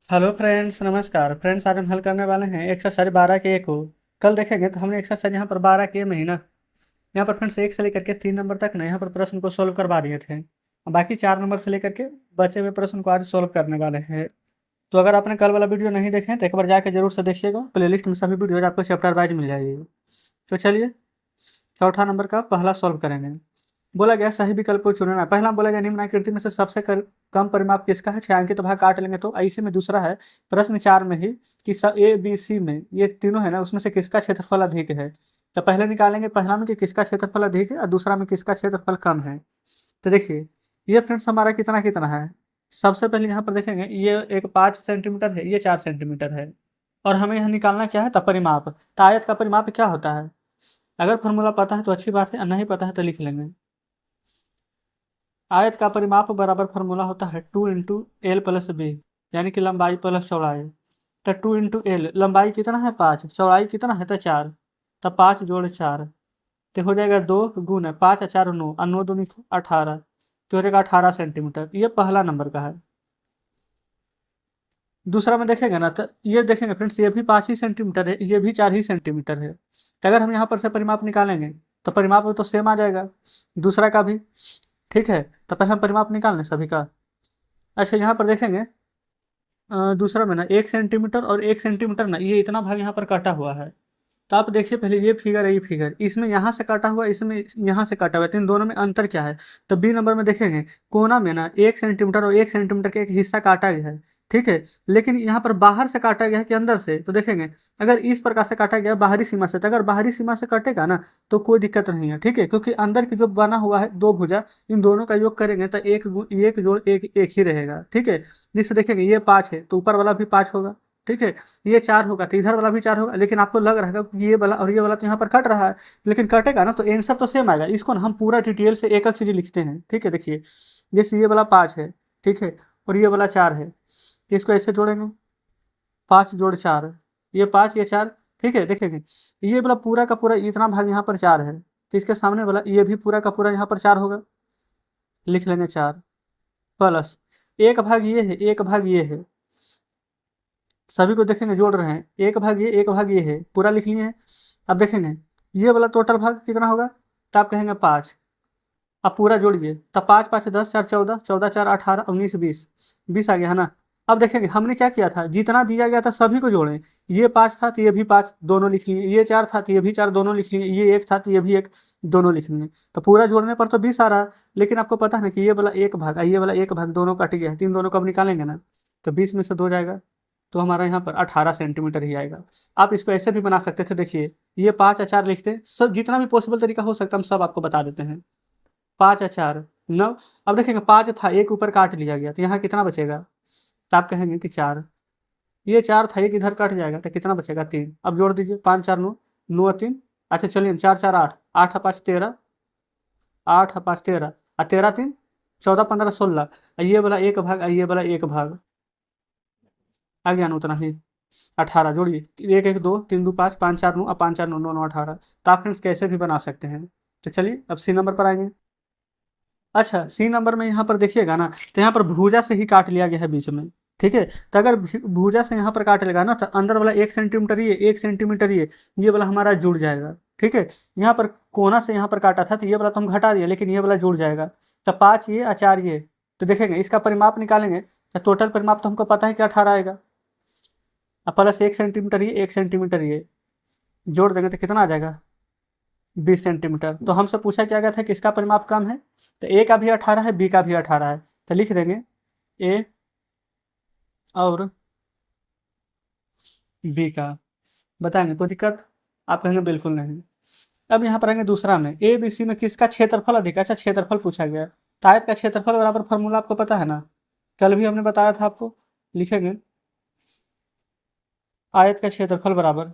Hello friends, नमस्कार friends. आज हम हल करने वाले हैं एक्सरसाइज 12 के ए को। कल देखेंगे तो हमने एक्सरसाइज यहाँ पर 12 के में ही ना, यहाँ पर फ्रेंड्स 1 से लेकर के 3 नंबर तक ना यहाँ पर प्रश्न को सोल्व करवा दिए थे। बाकी 4 नंबर से लेकर के बचे हुए प्रश्न को आज सोल्व करने वाले हैं। तो अगर आपने कल वाला वीडियो नहीं देखे तो एक बार जाकर जरूर से देखिएगा। प्लेलिस्ट में सभी वीडियोज आपको चैप्टर वाइज मिल जाएगी। तो चलिए चौथा नंबर का पहला सोल्व करेंगे। बोला गया सही विकल्प को चुनना। पहला बोला गया निम्न आकृति में से सबसे कम परिमाप किसका है। छायांकित भाग काट लेंगे तो ऐसे में दूसरा है प्रश्न 4 में ही कि ए बी सी में ये तीनों है ना, उसमें से किसका क्षेत्रफल अधिक है। तो पहले निकालेंगे पहला में कि किसका क्षेत्रफल अधिक है और दूसरा में किसका क्षेत्रफल कम है। तो देखिए ये फ्रेंड्स हमारा कितना कितना है। सबसे पहले यहाँ पर देखेंगे ये एक 5 सेंटीमीटर है, ये 4 सेंटीमीटर है। और हमें यहाँ निकालना क्या है, तो परिमाप। तो आयत का परिमाप क्या होता है। अगर फॉर्मूला पता है तो अच्छी बात है, और नहीं पता है तो लिख लेंगे। आयत का परिमाप बराबर फॉर्मूला होता है 2 × L + B, यानी कि लंबाई प्लस चौड़ाई। तो 2 × L, लंबाई कितना है 5, चौड़ाई कितना है तो 4। तो 5 + 4 तो हो जाएगा 2 × 5 × 4 = 9 और 9 दूनी 18, तो हो जाएगा 18 सेंटीमीटर। ये पहला नंबर का है। दूसरा में देखेंगे ना तो ये देखेंगे फ्रेंड्स, ये भी 5 ही सेंटीमीटर है, ये भी 4 ही सेंटीमीटर है। तो अगर हम यहाँ पर से परिमाप निकालेंगे तो परिमाप तो सेम आ जाएगा दूसरा का भी। ठीक है, तो पहले हम परिमाप निकाल लें सभी का। अच्छा यहाँ पर देखेंगे दूसरा में ना 1 सेंटीमीटर और 1 सेंटीमीटर ना, ये इतना भाग यहाँ पर काटा हुआ है। तो आप देखिए पहले ये फिगर है, ये फिगर इसमें यहाँ से काटा हुआ है, इसमें यहाँ से काटा हुआ है, तो इन दोनों में अंतर क्या है। तो बी नंबर में देखेंगे कोना में ना 1 सेंटीमीटर और 1 सेंटीमीटर का एक हिस्सा काटा गया है। ठीक है, लेकिन यहाँ पर बाहर से काटा गया है कि अंदर से। तो देखेंगे अगर इस प्रकार से काटा गया बाहरी सीमा से, तो अगर बाहरी सीमा से कटेगा ना तो कोई दिक्कत नहीं है। ठीक है, क्योंकि अंदर की जो बना हुआ है दो भुजा, इन दोनों का योग करेंगे तो एक जोड़ एक ही रहेगा। ठीक है, जिससे देखेंगे ये 5 है तो ऊपर वाला भी 5 होगा। ठीक है, ये 4 होगा तो इधर वाला भी 4 होगा। लेकिन आपको लग रहा है कि ये वाला और ये वाला तो यहाँ पर कट रहा है, लेकिन कटेगा ना तो आंसर तो सेम आएगा। इसको ना हम पूरा डिटेल से एक एक चीज लिखते हैं। ठीक है, देखिए जैसे ये वाला 5 है, ठीक है, और ये वाला 4 है, तो इसको ऐसे जोड़ेंगे 5 + 4, ये 5 ये 4। ठीक है, देखेंगे ये वाला पूरा का पूरा इतना भाग यहाँ पर 4 है, तो इसके सामने वाला ये भी पूरा का पूरा यहाँ पर 4 होगा। लिख लेंगे 4 प्लस एक भाग ये है, एक भाग ये है, सभी को देखेंगे जोड़ रहे हैं, एक भाग ये एक भाग ये है, पूरा लिख लिए हैं। अब देखेंगे ये वाला टोटल भाग कितना होगा, तो आप कहेंगे 5। अब पूरा जोड़िए, तब 5 × 5 = 10, 4 = 14, 14 × 4 = 18, 19 = 20, 20 आ गया है ना। अब देखेंगे हमने क्या किया था, जितना दिया गया था सभी को जोड़ें। ये 5 था तो ये भी 5 दोनों लिख लिए, ये 4 था तो ये भी 4 दोनों लिख लिए, ये 1 था तो ये भी 1 दोनों लिख लिए। तो पूरा जोड़ने पर तो 20 आ रहा है, लेकिन आपको पता है ना कि ये वाला एक भाग ये वाला एक भाग दोनों कट गया है, तीन दोनों को अब निकालेंगे ना तो 20 में से 2 जाएगा, तो हमारा यहाँ पर 18 सेंटीमीटर ही आएगा। आप इसको ऐसे भी बना सकते थे, देखिए ये 5 और 4 लिखते हैं, सब जितना भी पॉसिबल तरीका हो सकता है हम सब आपको बता देते हैं। 5 और 4 9। अब देखेंगे 5 था, एक ऊपर काट लिया गया तो यहाँ कितना बचेगा, तो आप कहेंगे कि 4। ये 4 था, एक इधर कट जाएगा तो कितना बचेगा 3। अब जोड़ दीजिए 5 × 4 = 9, 9 और 3, अच्छा चलिए 4 × 4 = 8, 8 × 5 = 13, 8 × 5 = 13 और 13 × 3 = 14, 15 = 16। ये वाला एक भाग ये वाला एक भाग आ गया ना उतना ही 18। जोड़िए 1 1 2 3 2 5 5 4 9 और 5 4 9 9 9 18। तो आप फ्रेंड्स कैसे भी बना सकते हैं। तो चलिए अब सी नंबर पर आएंगे। अच्छा सी नंबर में यहाँ पर देखिएगा ना, तो यहाँ पर भुजा से ही काट लिया गया है बीच में। ठीक है, तो अगर भुजा से यहाँ पर काट लेगा ना तो अंदर वाला 1 सेंटीमीटर ये 1 सेंटीमीटर ये वाला हमारा जुड़ जाएगा। ठीक है, यहाँ पर कोना से यहाँ पर काटा था तो ये वाला तो हम घटा दिए, लेकिन ये वाला जुड़ जाएगा। तो 5 ये और 4 ये, तो देखेंगे इसका परिमाप निकालेंगे तो टोटल परिमाप तो हमको पता है कि 18 आएगा। अब प्लस 1 सेंटीमीटर ये 1 सेंटीमीटर ये जोड़ देंगे तो कितना आ जाएगा 20 सेंटीमीटर। तो हमसे पूछा क्या गया था किसका परिमाप कम है, तो ए का भी 18 है, बी का भी 18 है, तो लिख देंगे ए और बी का। बताएंगे कोई दिक्कत, आप कहेंगे बिल्कुल नहीं। अब यहाँ पर आएंगे दूसरा में ए बी सी में किसका क्षेत्रफल अधिक है। अच्छा क्षेत्रफल पूछा गया, तो आयत का क्षेत्रफल बराबर फॉर्मूला आपको पता है ना, कल भी हमने बताया था आपको। लिखेंगे आयत का क्षेत्रफल बराबर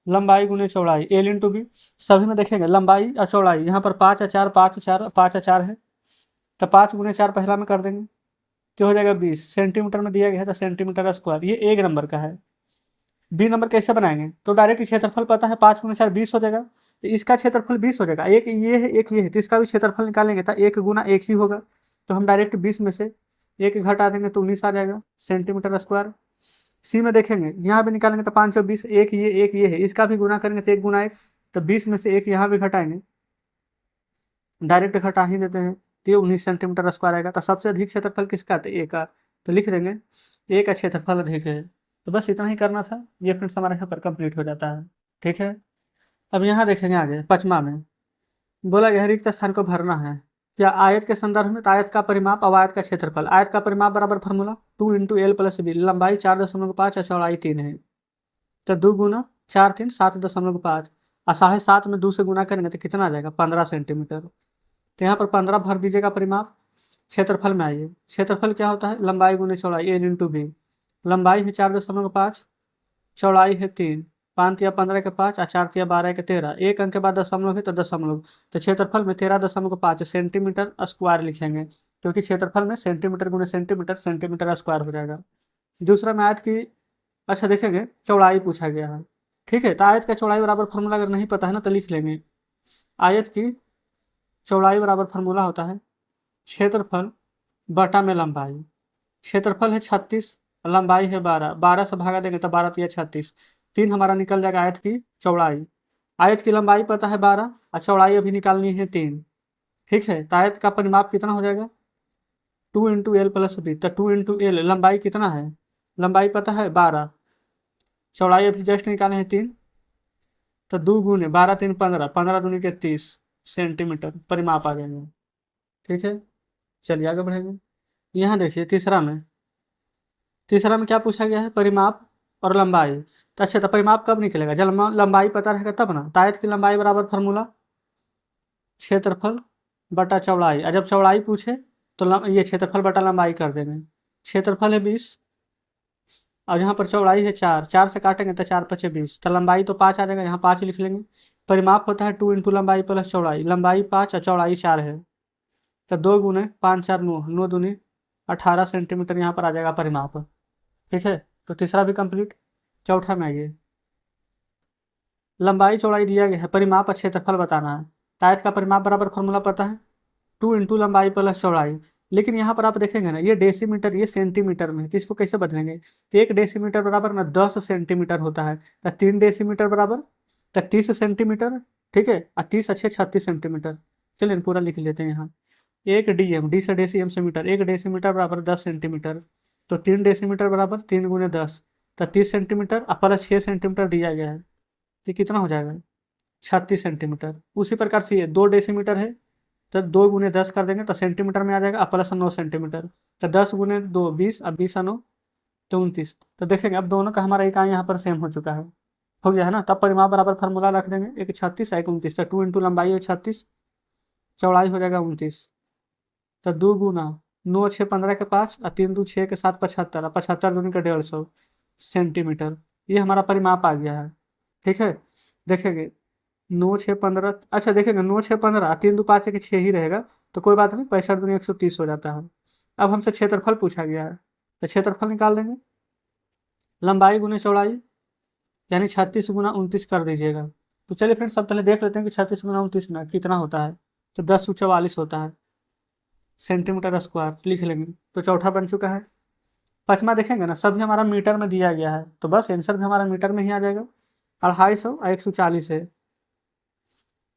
लंबाई गुने चौड़ाई L × B। सभी में देखेंगे लंबाई और चौड़ाई, यहाँ पर 5 और 4 5 और 4 5 और 4 है, तो 5 × 4 पहला में कर देंगे तो हो जाएगा 20। सेंटीमीटर में दिया गया है तो सेंटीमीटर स्क्वायर, ये एक नंबर का है। बी नंबर कैसे बनाएंगे, तो डायरेक्ट क्षेत्रफल पता है 5 × 4 20 हो जाएगा, तो इसका क्षेत्रफल 20 हो जाएगा। एक ये है एक ये है, तो इसका भी क्षेत्रफल निकालेंगे तो 1 × 1 ही होगा, तो हम डायरेक्ट 20 में से 1 घटा देंगे तो 19 आ जाएगा सेंटीमीटर स्क्वायर। सी में देखेंगे यहाँ भी निकालेंगे तो 520, एक ये है, इसका भी गुना करेंगे तो 1 गुना 1, तो 20 में से 1 यहाँ भी घटाएंगे, डायरेक्ट घटा ही देते हैं, तो ये 19 सेंटीमीटर स्क्वायर आएगा। तो सबसे अधिक क्षेत्रफल किसका, तो ए का, तो लिख देंगे ए का क्षेत्रफल अधिक है। तो बस इतना ही करना था, ये फ्रेंड्स हमारे यहाँ पर कंप्लीट हो जाता है। ठीक है, अब यहाँ देखेंगे आगे 5वां में बोला गया रिक्त स्थान को भरना है क्या आयत के संदर्भ में, तो आयत का परिमाप और आयत का क्षेत्रफल। आयत का परिमाप बराबर फार्मूला 2 × L + B, लंबाई 4.5 और चौड़ाई 3 है, तो 2 × 4 3 7.5 और 7.5 में 2 से गुना करेंगे तो कितना आ जाएगा, 15 सेंटीमीटर। तो यहाँ पर 15 भर दीजिएगा परिमाप। क्षेत्रफल में आइए, क्षेत्रफल क्या होता है, लंबाई गुने चौड़ाई A × B। लंबाई है 4.5, चौड़ाई है 3, 5 या 15 के 5 और 4 या 12 के 13, एक अंक के बाद दशमलव है तो दशमलव, तो क्षेत्रफल में 13.5 सेंटीमीटर स्क्वायर लिखेंगे, क्योंकि क्षेत्रफल में सेंटीमीटर गुने सेंटीमीटर, सेंटीमीटर स्क्वायर हो जाएगा। दूसरा में आयत की, अच्छा देखेंगे चौड़ाई पूछा गया है। ठीक है, तो आयत का चौड़ाई बराबर फार्मूला अगर नहीं पता है ना तो लिख लेंगे, आयत की चौड़ाई बराबर फार्मूला होता है क्षेत्रफल बटा में लंबाई। क्षेत्रफल है 36, लंबाई है 12, 12 से भागा देंगे तो 12 × 36, 3 हमारा निकल जाएगा आयत की चौड़ाई। आयत की लंबाई पता है 12 और चौड़ाई अभी निकालनी है 3। ठीक है, तो आयत का परिमाप कितना हो जाएगा, 2 × L + B, तो 2 × L, लंबाई कितना है, लंबाई पता है 12, चौड़ाई अभी जस्ट निकाले हैं 3, तो 2 × 12 3 15, 15 दूनी के 30 सेंटीमीटर परिमाप आ जाएगा। ठीक है, चलिए आगे बढ़ेंगे। यहाँ देखिए तीसरा में क्या पूछा गया है, परिमाप और लंबाई। तो अच्छा, तो परिमाप कब निकलेगा, जब लंबाई पता रहेगा तब ना। तो आयत की लंबाई बराबर फार्मूला क्षेत्रफल बटा चौड़ाई, और जब चौड़ाई पूछे तो ये क्षेत्रफल बटा लंबाई कर देंगे। क्षेत्रफल है 20 और यहाँ पर चौड़ाई है 4, 4 से काटेंगे तो 4 × 5 = 20, तो लंबाई तो 5 आ जाएगा, यहाँ 5 लिख लेंगे। परिमाप होता है 2 × लंबाई + चौड़ाई, लंबाई 5 और चौड़ाई 4 है, तो 2 × 5 4 9, 9 दूनी 18 सेंटीमीटर यहाँ पर आ जाएगा परिमाप। ठीक है, तो तीसरा भी कंप्लीट। चौथा में आइए, लंबाई चौड़ाई दिया गया है, परिमाप और क्षेत्रफल बताना है। तो आयत का परिमाप बराबर फार्मूला पता है 2 × लंबाई + चौड़ाई, लेकिन यहाँ पर आप देखेंगे ना ये डेसीमीटर ये सेंटीमीटर में है, तो इसको कैसे बदलेंगे, तो 1 डेसीमीटर बराबर ना 10 सेंटीमीटर होता है, तो 3 डेसीमीटर बराबर तो 30 सेंटीमीटर। ठीक है, और 30 अच्छे 36 सेंटीमीटर। चलिए पूरा लिख लेते हैं यहाँ, 1 DM, डी से डेसीएम से मीटर, 1 डेसीमीटर बराबर 10 सेंटीमीटर, तो 3 डेसीमीटर बराबर 3 × 10, तो 30 सेंटीमीटर और प्लस 6 सेंटीमीटर दिया गया है, तो कितना हो जाएगा, 36 सेंटीमीटर। उसी प्रकार से ये 2 डेसीमीटर है, तो 2 × 10 कर देंगे तो सेंटीमीटर में आ जाएगा, प्लस 9 सेंटीमीटर, तो 10 × 2 20, अब 20 9 तो 29। तो देखेंगे अब दोनों का हमारा इकाई यहाँ पर सेम हो चुका है, हो गया है ना। तब परिमाप बराबर फार्मूला रख देंगे, एक 36 एक 29, तो 2 × लंबाई है 36, चौड़ाई हो जाएगा 29, तो 2 × 9 6 15 के 5 और 3 2 6 के 7 75 और 75 दूनी का 150 सेंटीमीटर, ये हमारा परिमाप आ गया है। ठीक है, देखेंगे 9 6 15, अच्छा देखेंगे 9 6 15, 3 2 5 1 6 ही रहेगा, तो कोई बात नहीं, 65 दूनी 130 हो जाता है। अब हमसे क्षेत्रफल पूछा गया है, तो क्षेत्रफल निकाल देंगे, लंबाई गुने चौड़ाई, यानी 36 × 29 कर दीजिएगा। तो चलिए फ्रेंड्स सब पहले देख लेते हैं कि 36 × 29 में कितना होता है, तो 10 × 44 होता है सेंटीमीटर स्क्वायर, लिख लेंगे। तो चौथा बन चुका है। पाँचवा देखेंगे ना, सभी हमारा मीटर में दिया गया है, तो बस आंसर भी हमारा मीटर में ही आ जाएगा, 250 और 140 है।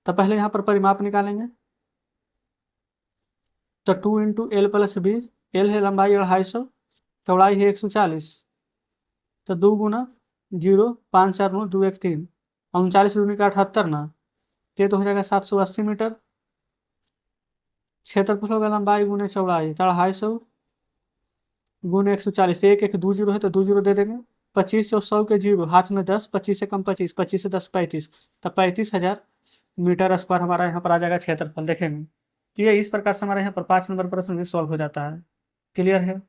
तो पहले यहाँ पर परिमाप निकालेंगे, तो 2 × L + B, L है लंबाई 250, चौड़ाई है 140, तो 2 × 0 5 4 9 2 1 3 और 39 दूनी का 78 ना, ये तो हो जाएगा 780 मीटर। क्षेत्रफल होगा लंबाई गुने चौड़ाई, 250 गुने 140, 1 1 2 0 है तो 2 0 दे देंगे, 25 और 100 के 0, हाथ में 10, 25 से कम 25, 25 से 10 35, तो 35,000 मीटर स्क्वायर हमारा यहाँ पर आ जाएगा क्षेत्रफल। देखेंगे तो ये इस प्रकार से हमारे यहाँ पर 5 नंबर प्रश्न भी सॉल्व हो जाता है। क्लियर है।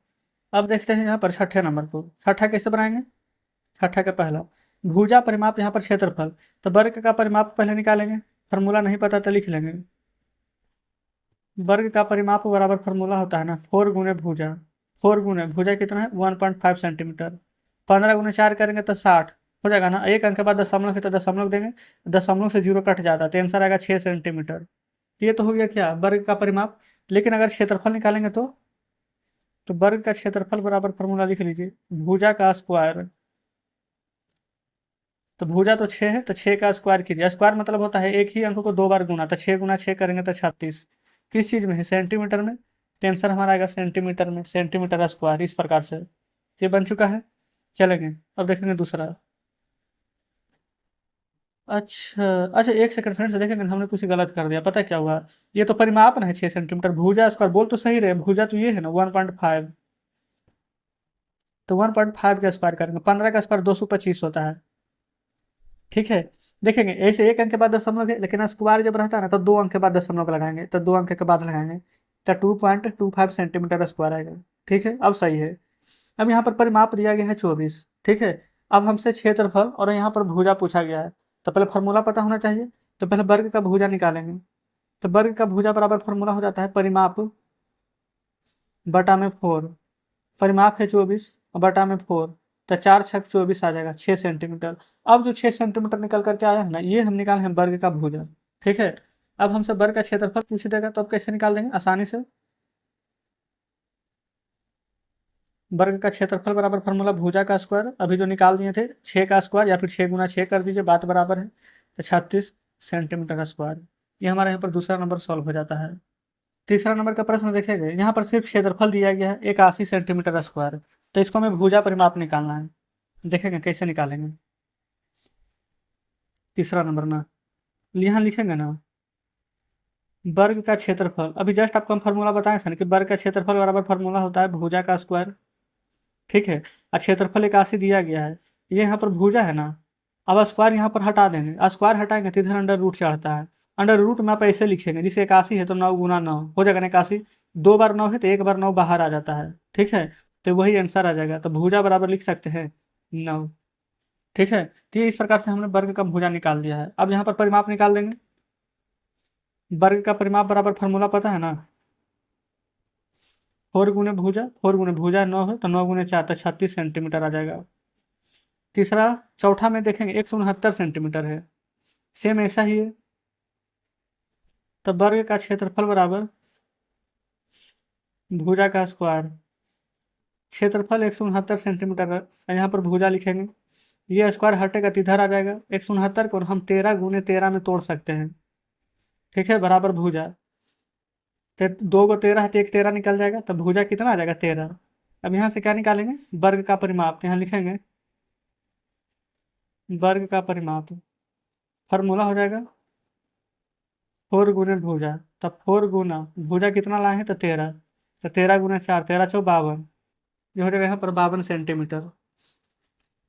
अब देखते हैं यहाँ पर छठे नंबर को, छठा कैसे बनाएंगे। छठा का पहला भुजा परिमाप, यहाँ पर क्षेत्रफल, तो वर्ग का परिमाप पहले निकालेंगे, फार्मूला नहीं पता तो लिख लेंगे। वर्ग का परिमाप बराबर फार्मूला होता है ना 4 × भुजा, 4 × भुजा कितना है 1.5 सेंटीमीटर, 15 × 4 करेंगे तो 60 हो जाएगा ना, एक अंक के बाद दशमलव है तो दशमलव देंगे, दशमलव से 0 कट जाता है, तो आंसर आएगा 6 सेंटीमीटर। ये तो हो गया क्या, वर्ग का परिमाप। लेकिन अगर क्षेत्रफल निकालेंगे तो तो वर्ग का क्षेत्रफल बराबर फॉर्मूला लिख लीजिए, भुजा का स्क्वायर। तो भुजा तो 6 है, तो 6 का स्क्वायर कीजिए। स्क्वायर मतलब होता है एक ही अंक को 2 बार गुना, तो 6 गुना 6 करेंगे तो 36। किस चीज़ में है? सेंटीमीटर में। तो आंसर हमारा आएगा सेंटीमीटर में, सेंटीमीटर स्क्वायर। इस प्रकार से ये बन चुका है। चलेंगे अब देखेंगे दूसरा। अच्छा अच्छा, एक सेकंड फ्रेंड्स, देखेंगे हमने कुछ गलत कर दिया। पता है क्या हुआ? ये तो परिमाप ना है 6 सेंटीमीटर, भुजा स्क्वायर बोल तो सही रहे, भुजा तो ये है ना 1.5। तो 1.5 का स्क्वायर करेंगे, 15 का स्क्वायर 225 होता है। ठीक है। देखेंगे ऐसे एक अंक के बाद दशमलव है, लेकिन स्क्वायर जब रहता है ना तो 2 अंक के बाद दशमलव का लगाएंगे, तो 2 अंक के बाद लगाएंगे, तो 2.25 सेंटीमीटर स्क्वायर आएगा। ठीक है, अब सही है। अब यहाँ पर परिमाप दिया गया है 24। ठीक है। अब हमसे क्षेत्रफल और यहाँ पर भुजा पूछा गया है, तो पहले फॉर्मूला पता होना चाहिए। तो पहले वर्ग का भुजा निकालेंगे। तो वर्ग का भुजा बराबर फॉर्मूला हो जाता है परिमाप बटा में 4। परिमाप है 24 और बटा में 4, तो 4×6 = 24 आ जाएगा, 6 सेंटीमीटर। अब जो 6 सेंटीमीटर निकल करके आया है ना, ये हम निकाले हैं वर्ग का भुजा। ठीक है। अब हमसे वर्ग का क्षेत्रफल पूछ देगा, तो अब कैसे निकाल देंगे आसानी से। वर्ग का क्षेत्रफल बराबर फॉर्मूला भुजा का स्क्वायर, अभी जो निकाल दिए थे 6 का स्क्वायर, या फिर 6 गुना 6 कर दीजिए, बात बराबर है। तो 36 सेंटीमीटर स्क्वायर। ये हमारे यहाँ पर दूसरा नंबर सॉल्व हो जाता है। तीसरा नंबर का प्रश्न देखेंगे, यहाँ पर सिर्फ क्षेत्रफल दिया गया है 81 सेंटीमीटर स्क्वायर, तो इसको हमें भुजा परिमाप निकालना है। देखेंगे कैसे निकालेंगे। तीसरा नंबर ना, यहाँ लिखेंगे ना वर्ग का क्षेत्रफल, अभी जस्ट आपको हम फॉर्मूला बताए थे ना कि वर्ग का क्षेत्रफल बराबर फॉर्मूला होता है भुजा का स्क्वायर। ठीक है। और क्षेत्रफल 81 दिया गया है, ये यहाँ पर भुजा है ना। अब स्क्वायर यहाँ पर हटा देंगे, स्क्वायर हटाएंगे तो इधर अंडर रूट चढ़ता है। अंडर रूट में आप ऐसे लिखेंगे, जैसे 81 है तो 9 गुना 9 हो जाएगा ना 81। 2 बार 9 है तो 1 बार 9 बाहर आ जाता है। ठीक है। तो वही आंसर आ जाएगा, तो भुजा बराबर लिख सकते हैं 9। ठीक है। तो ये इस प्रकार से हमने वर्ग का भुजा निकाल दिया है। अब यहाँ पर परिमाप निकाल देंगे। वर्ग का परिमाप बराबर फॉर्मूला पता है ना, 4 गुने भुजा 9 है, तो 9 गुने 4 तो 36 सेंटीमीटर आ जाएगा। तीसरा चौथा में देखेंगे 169 सेंटीमीटर है, सेम ऐसा ही है। तो वर्ग का क्षेत्रफल बराबर भुजा का स्क्वायर, क्षेत्रफल 169 सेंटीमीटर है, यहाँ पर भुजा लिखेंगे। ये स्क्वायर हटेगा तो इधर आ जाएगा, 169 को हम 13 गुने 13 में तोड़ सकते हैं। ठीक है, बराबर भुजा। तो 2 को 13 है तो एक 13 निकल जाएगा, तो भुजा कितना आ जाएगा 13। अब यहाँ से क्या निकालेंगे, वर्ग का परिमाप, तो यहाँ लिखेंगे वर्ग का परिमाप, फॉर्मूला हो जाएगा 4 गुने भुजा। तब 4 गुना भुजा कितना लाए हैं तो 13, तो 13 गुने 4 13×4 = 52। ये हो जाएगा यहाँ पर 52 सेंटीमीटर।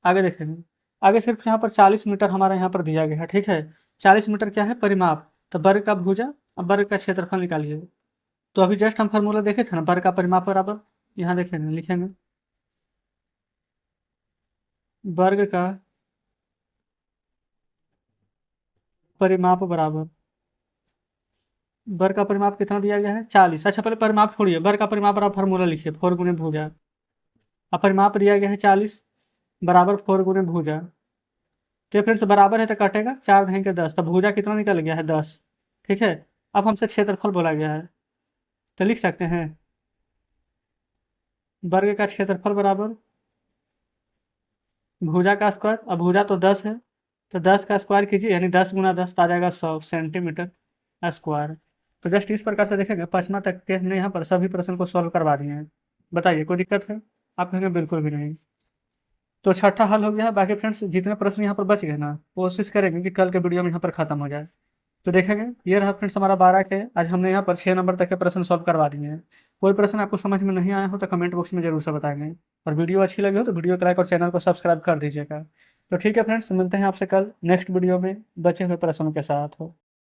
आगे देखेंगे, आगे सिर्फ यहाँ पर 40 मीटर हमारा यहाँ पर दिया गया है। ठीक है। 40 मीटर क्या है परिमाप, तो वर्ग का भुजा, अब वर्ग का क्षेत्रफल निकालिए। तो अभी जस्ट हम फार्मूला देखे थे ना, वर्ग का परिमाप बराबर, यहाँ देखेंगे लिखेंगे वर्ग का परिमाप बराबर, वर्ग का परिमाप कितना दिया गया है 40। अच्छा पहले परिमाप छोड़िए, वर्ग का परिमाप बराबर फार्मूला लिखिए 4 गुने भुजा। अब परिमाप दिया गया है 40 बराबर 4 गुने भुजा। तो फ्रेंड्स बराबर है तो कटेगा, 4 नहीं के 10, तो भुजा कितना निकल गया है 10। ठीक है। अब हमसे क्षेत्रफल बोला गया है, तो लिख सकते हैं वर्ग का क्षेत्रफल बराबर भुजा का स्क्वायर, अब भुजा तो 10 है, तो 10 का स्क्वायर कीजिए, यानी 10 गुना 10 आ जाएगा 100 सेंटीमीटर स्क्वायर। तो जस्ट इस प्रकार से देखेंगे 5वां तक के हमने यहाँ पर सभी प्रश्न को सॉल्व करवा दिए हैं। बताइए कोई दिक्कत है? आप कहेंगे बिल्कुल भी नहीं। तो छठा हल हो गया है। बाकी फ्रेंड्स जितने प्रश्न यहाँ पर बच गए ना, कोशिश करेंगे कि कल के वीडियो में यहाँ पर खत्म हो जाए। तो देखेंगे ये रहा फ्रेंड्स हमारा 12 के, आज हमने यहाँ पर 6 नंबर तक के प्रश्न सॉल्व करवा दिए हैं। कोई प्रश्न आपको समझ में नहीं आया हो तो कमेंट बॉक्स में जरूर से बताएंगे, और वीडियो अच्छी लगी हो तो वीडियो को लाइक और चैनल को सब्सक्राइब कर दीजिएगा। तो ठीक है फ्रेंड्स, मिलते हैं आपसे कल नेक्स्ट वीडियो में बचे हुए प्रश्नों के साथ हो।